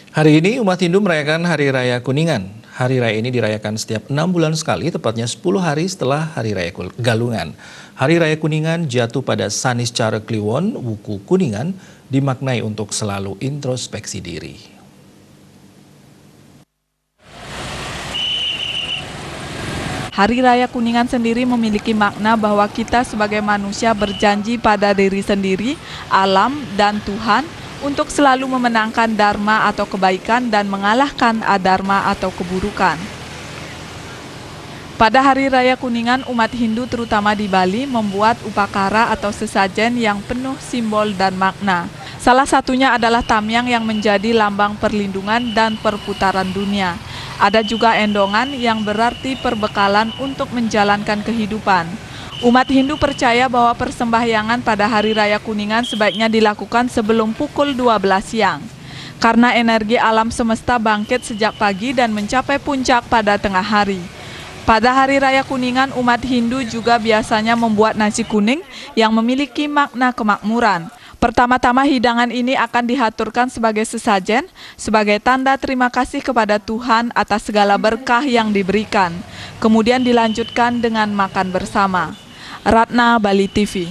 Hari ini umat Hindu merayakan Hari Raya Kuningan. Hari Raya ini dirayakan setiap 6 bulan sekali, tepatnya 10 hari setelah Hari Raya Galungan. Hari Raya Kuningan jatuh pada Saniscara Kliwon, Wuku Kuningan, dimaknai untuk selalu introspeksi diri. Hari Raya Kuningan sendiri memiliki makna bahwa kita sebagai manusia berjanji pada diri sendiri, alam, dan Tuhan untuk selalu memenangkan dharma atau kebaikan dan mengalahkan adharma atau keburukan. Pada Hari Raya Kuningan, umat Hindu terutama di Bali membuat upakara atau sesajen yang penuh simbol dan makna. Salah satunya adalah tamyang yang menjadi lambang perlindungan dan perputaran dunia. Ada juga endongan yang berarti perbekalan untuk menjalankan kehidupan. Umat Hindu percaya bahwa persembahyangan pada Hari Raya Kuningan sebaiknya dilakukan sebelum pukul 12 siang. Karena energi alam semesta bangkit sejak pagi dan mencapai puncak pada tengah hari. Pada Hari Raya Kuningan, umat Hindu juga biasanya membuat nasi kuning yang memiliki makna kemakmuran. Pertama-tama hidangan ini akan dihaturkan sebagai sesajen, sebagai tanda terima kasih kepada Tuhan atas segala berkah yang diberikan. Kemudian dilanjutkan dengan makan bersama. Ratna, Bali TV.